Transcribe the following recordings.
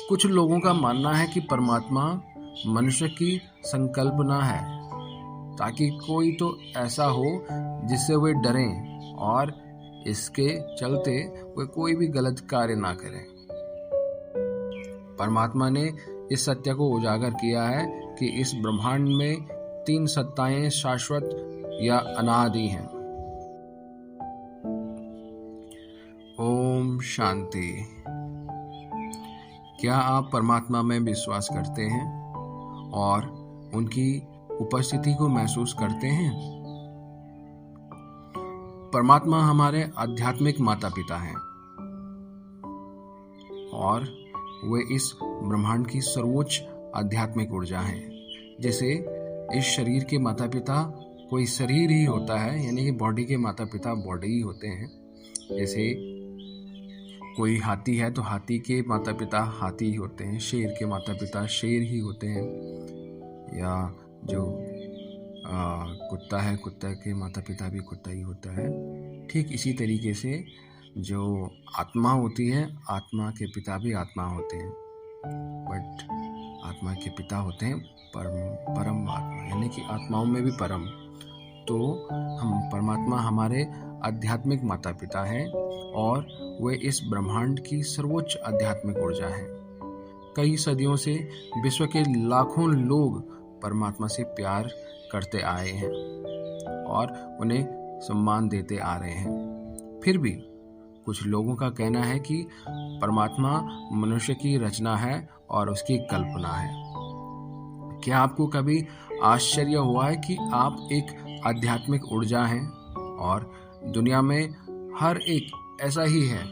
कुछ लोगों का मानना है कि परमात्मा मनुष्य की संकल्पना है, ताकि कोई तो ऐसा हो जिससे वे डरें और इसके चलते वे कोई भी गलत कार्य ना करें। परमात्मा ने इस सत्य को उजागर किया है कि इस ब्रह्मांड में 3 सत्ताएं शाश्वत या अनादि हैं। ओम शांति। क्या आप परमात्मा में विश्वास करते हैं और उनकी उपस्थिति को महसूस करते हैं? परमात्मा हमारे आध्यात्मिक माता पिता हैं और वे इस ब्रह्मांड की सर्वोच्च आध्यात्मिक ऊर्जा हैं। जैसे इस शरीर के माता पिता कोई शरीर ही होता है, यानी कि बॉडी के माता पिता बॉडी ही होते हैं। जैसे कोई हाथी है तो हाथी के माता पिता हाथी ही होते हैं, शेर के माता पिता शेर ही होते हैं, या जो कुत्ता है कुत्ता के माता पिता भी कुत्ता ही होता है। ठीक इसी तरीके से जो आत्मा होती है, आत्मा के पिता भी आत्मा होते हैं, बट आत्मा के पिता होते हैं परम आत्मा, यानी कि आत्माओं में भी परम। तो हम परमात्मा हमारे आध्यात्मिक माता पिता हैं और वे इस ब्रह्मांड की सर्वोच्च आध्यात्मिक ऊर्जा है। कई सदियों से विश्व के लाखों लोग परमात्मा से प्यार करते आए हैं और उन्हें सम्मान देते आ रहे हैं। फिर भी कुछ लोगों का कहना है कि परमात्मा मनुष्य की रचना है और उसकी कल्पना है। क्या आपको कभी आश्चर्य हुआ है कि आप एक आध्यात्मिक ऊर्जा हैं और दुनिया में हर एक ऐसा ही है?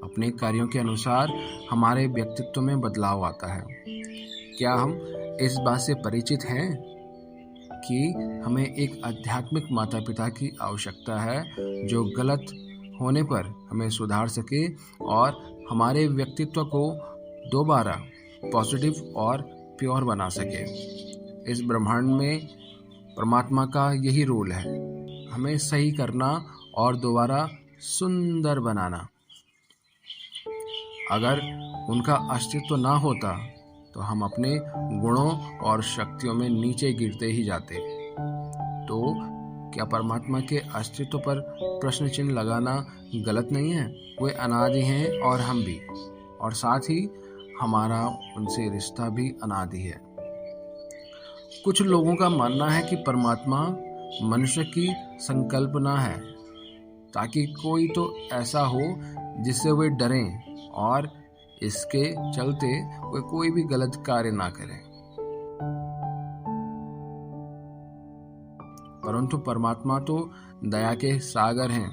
अपने कार्यों के अनुसार हमारे व्यक्तित्व में बदलाव आता है। क्या हम इस बात से परिचित हैं कि हमें एक आध्यात्मिक माता पिता की आवश्यकता है जो गलत होने पर हमें सुधार सके और हमारे व्यक्तित्व को दोबारा पॉजिटिव और प्योर बना सके? इस ब्रह्मांड में परमात्मा का यही रोल है, हमें सही करना और दोबारा सुंदर बनाना। अगर उनका अस्तित्व ना होता तो हम अपने गुणों और शक्तियों में नीचे गिरते ही जाते। तो क्या परमात्मा के अस्तित्व पर प्रश्न चिन्ह लगाना गलत नहीं है? वे अनादि हैं और हम भी, और साथ ही हमारा उनसे रिश्ता भी अनादि है। कुछ लोगों का मानना है कि परमात्मा मनुष्य की संकल्पना है, ताकि कोई तो ऐसा हो जिससे वे डरें और इसके चलते वे कोई भी गलत कार्य ना करें। परंतु परमात्मा तो दया के सागर हैं।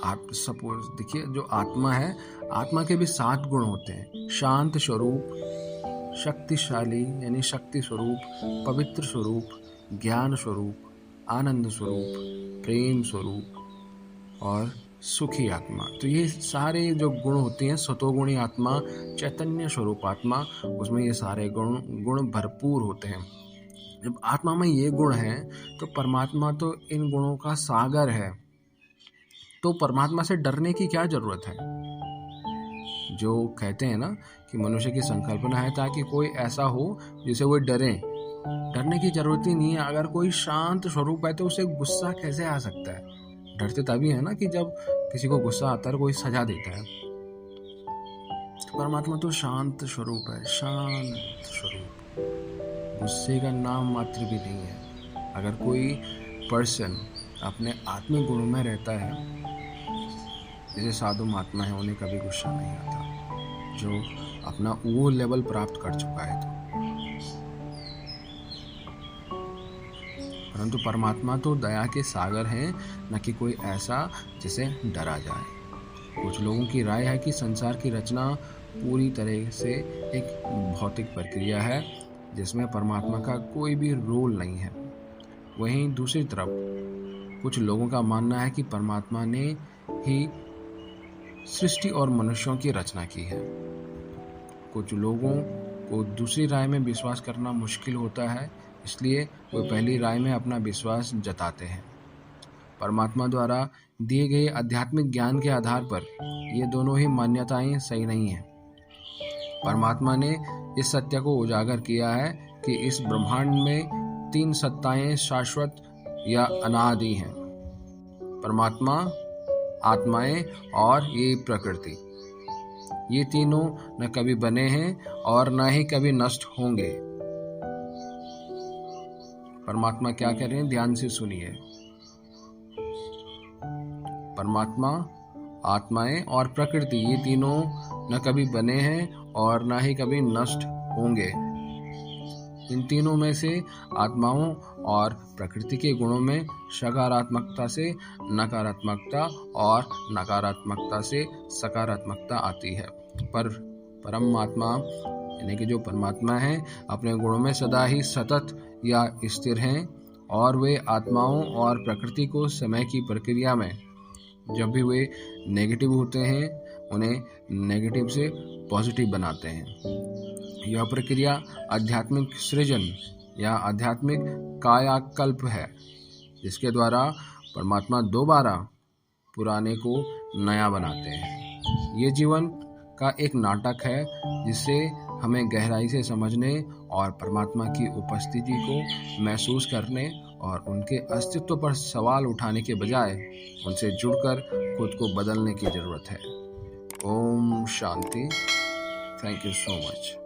आप सपोज देखिए, जो आत्मा है, आत्मा के भी 7 गुण होते हैं। शांत स्वरूप, शक्तिशाली यानी शक्ति स्वरूप, पवित्र स्वरूप, ज्ञान स्वरूप, आनंद स्वरूप, प्रेम स्वरूप और सुखी आत्मा। तो ये सारे जो गुण होते हैं, सतोगुणी आत्मा, चैतन्य स्वरूप आत्मा, उसमें ये सारे गुण भरपूर होते हैं। जब आत्मा में ये गुण हैं तो परमात्मा तो इन गुणों का सागर है। तो परमात्मा से डरने की क्या जरूरत है? जो कहते हैं ना कि मनुष्य की संकल्पना है ताकि कोई ऐसा हो जिसे वो डरे, डरने की जरूरत ही नहीं है। अगर कोई शांत स्वरूप है तो उसे गुस्सा कैसे आ सकता है? डरते तभी है ना कि जब किसी को गुस्सा आता है, कोई सजा देता है। तो परमात्मा तो शांत स्वरूप है, शांत स्वरूप, गुस्से का नाम मात्र भी नहीं है। अगर कोई पर्सन अपने आत्मिक गुणों में रहता है, जैसे साधु महात्मा है, उन्हें कभी गुस्सा नहीं आता, जो अपना वो लेवल प्राप्त कर चुका है। परंतु परमात्मा तो दया के सागर हैं, न कि कोई ऐसा जिसे डरा जाए। कुछ लोगों की राय है कि संसार की रचना पूरी तरह से एक भौतिक प्रक्रिया है जिसमें परमात्मा का कोई भी रोल नहीं है। वहीं दूसरी तरफ कुछ लोगों का मानना है कि परमात्मा ने ही सृष्टि और मनुष्यों की रचना की है। कुछ लोगों को दूसरी राय में विश्वास करना मुश्किल होता है, इसलिए वे पहली राय में अपना विश्वास जताते हैं। परमात्मा द्वारा दिए गए आध्यात्मिक ज्ञान के आधार पर ये दोनों ही मान्यताएं सही नहीं हैं। परमात्मा ने इस सत्य को उजागर किया है कि इस ब्रह्मांड में 3 सत्ताएं शाश्वत या अनादि हैं, परमात्मा, आत्माएं और ये प्रकृति। ये तीनों न कभी बने हैं और न ही कभी नष्ट होंगे। परमात्मा क्या कह रहे हैं, ध्यान से सुनिए। परमात्मा, आत्माएं और प्रकृति, ये तीनों न कभी बने हैं और न ही कभी नष्ट होंगे। इन तीनों में से आत्माओं और प्रकृति के गुणों में सकारात्मकता से नकारात्मकता और नकारात्मकता से सकारात्मकता आती है। पर परमात्मा यानी कि जो परमात्मा है अपने गुणों में सदा ही सतत या स्थिर हैं और वे आत्माओं और प्रकृति को समय की प्रक्रिया में जब भी वे नेगेटिव होते हैं उन्हें नेगेटिव से पॉजिटिव बनाते हैं। यह प्रक्रिया आध्यात्मिक सृजन या आध्यात्मिक कायाकल्प है, जिसके द्वारा परमात्मा दोबारा पुराने को नया बनाते हैं। ये जीवन का एक नाटक है जिसे हमें गहराई से समझने और परमात्मा की उपस्थिति को महसूस करने और उनके अस्तित्व पर सवाल उठाने के बजाय उनसे जुड़कर खुद को बदलने की जरूरत है। ओम शांति। Thank you so much.